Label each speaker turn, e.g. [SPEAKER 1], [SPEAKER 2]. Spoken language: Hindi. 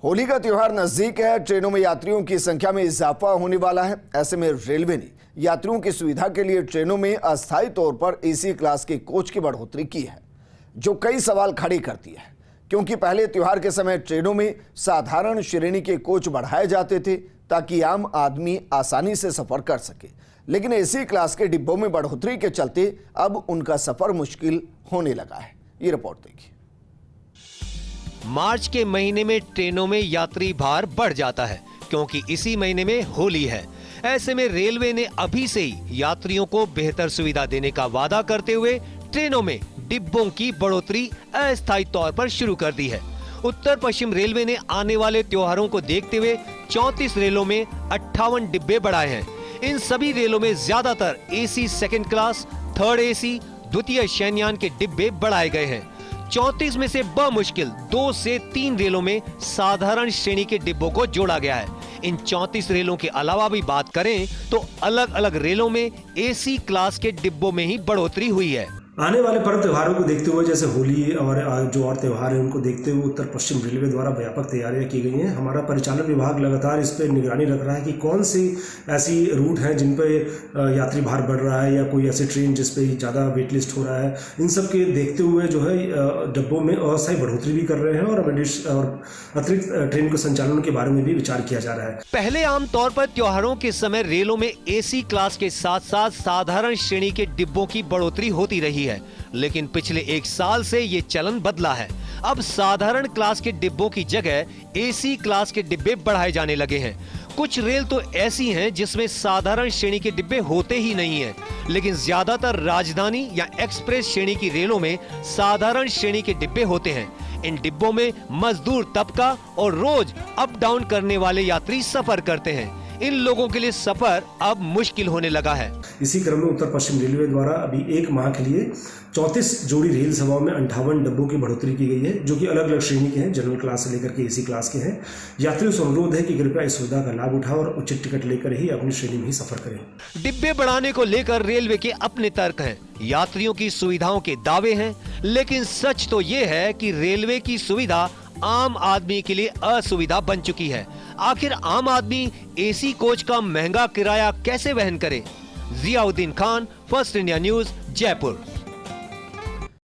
[SPEAKER 1] होली का त्योहार नजदीक है। ट्रेनों में यात्रियों की संख्या में इजाफा होने वाला है। ऐसे में रेलवे ने यात्रियों की सुविधा के लिए ट्रेनों में अस्थायी तौर पर एसी क्लास के कोच की बढ़ोतरी की है, जो कई सवाल खड़े करती है। क्योंकि पहले त्योहार के समय ट्रेनों में साधारण श्रेणी के कोच बढ़ाए जाते थे ताकि आम आदमी आसानी से सफर कर सके, लेकिन एसी क्लास के डिब्बों में बढ़ोतरी के चलते अब उनका सफर मुश्किल होने लगा है। ये रिपोर्ट देखिए।
[SPEAKER 2] मार्च के महीने में ट्रेनों में यात्री भार बढ़ जाता है क्योंकि इसी महीने में होली है। ऐसे में रेलवे ने अभी से ही यात्रियों को बेहतर सुविधा देने का वादा करते हुए ट्रेनों में डिब्बों की बढ़ोतरी अस्थायी तौर पर शुरू कर दी है। उत्तर पश्चिम रेलवे ने आने वाले त्योहारों को देखते हुए 34 रेलों में 58 डिब्बे बढ़ाए हैं। इन सभी रेलों में ज्यादातर AC second class, third AC, द्वितीय शयनयान के डिब्बे बढ़ाए गए हैं। 34 में से बमुश्किल 2 से 3 रेलों में साधारण श्रेणी के डिब्बों को जोड़ा गया है। इन 34 रेलों के अलावा भी बात करें तो अलग अलग रेलों में एसी क्लास के डिब्बों में ही बढ़ोतरी हुई है।
[SPEAKER 3] आने वाले पर्व त्योहारों को देखते हुए, जैसे होली और जो और त्योहार हैं उनको देखते हुए उत्तर पश्चिम रेलवे द्वारा व्यापक तैयारियां की गई हैं। हमारा परिचालन विभाग लगातार इस पर निगरानी रख रहा है कि कौन सी ऐसी रूट हैं जिन पर यात्री भार बढ़ रहा है या कोई ऐसी ट्रेन जिस पे ज़्यादा वेट लिस्ट हो रहा है। इन सब के देखते हुए जो है डिब्बों में अस्थायी बढ़ोतरी भी कर रहे हैं और अतिरिक्त ट्रेन के संचालन के बारे में भी विचार किया जा रहा है।
[SPEAKER 2] पहले आमतौर पर त्योहारों के समय रेलों में एसी क्लास के साथ साथ साधारण श्रेणी के डिब्बों की बढ़ोतरी होती रही है, लेकिन पिछले 1 साल से ये चलन बदला है। अब साधारण क्लास के डिब्बों की जगह एसी क्लास के डिब्बे बढ़ाए जाने लगे हैं। कुछ रेल तो ऐसी हैं जिसमें साधारण श्रेणी के डिब्बे होते ही नहीं हैं, लेकिन ज्यादातर राजधानी या एक्सप्रेस श्रेणी की रेलों में साधारण श्रेणी के डिब्बे होते हैं। इन डिब्बों में मजदूर तबका और रोज अप डाउन करने वाले यात्री सफर करते हैं। इन लोगों के लिए सफर अब मुश्किल होने लगा है।
[SPEAKER 3] इसी क्रम में उत्तर पश्चिम रेलवे द्वारा अभी 1 माह के लिए 34 जोड़ी रेल सेवाओं में 58 डिब्बों की बढ़ोतरी की गई है, जो कि अलग अलग श्रेणी के हैं, जनरल क्लास से लेकर के एसी क्लास के हैं। यात्रियों से अनुरोध है कि कृपया इस सुविधा का लाभ उठाओ और उचित टिकट लेकर ही अपनी श्रेणी में ही सफर करें।
[SPEAKER 2] डिब्बे बढ़ाने को लेकर रेलवे के अपने तर्क हैं, यात्रियों की सुविधाओं के दावे हैं, लेकिन सच तो ये है कि रेलवे की सुविधा आम आदमी के लिए असुविधा बन चुकी है। आखिर आम आदमी एसी कोच का महंगा किराया कैसे वहन करे? Ziauddin Khan, first India news, Jaipur.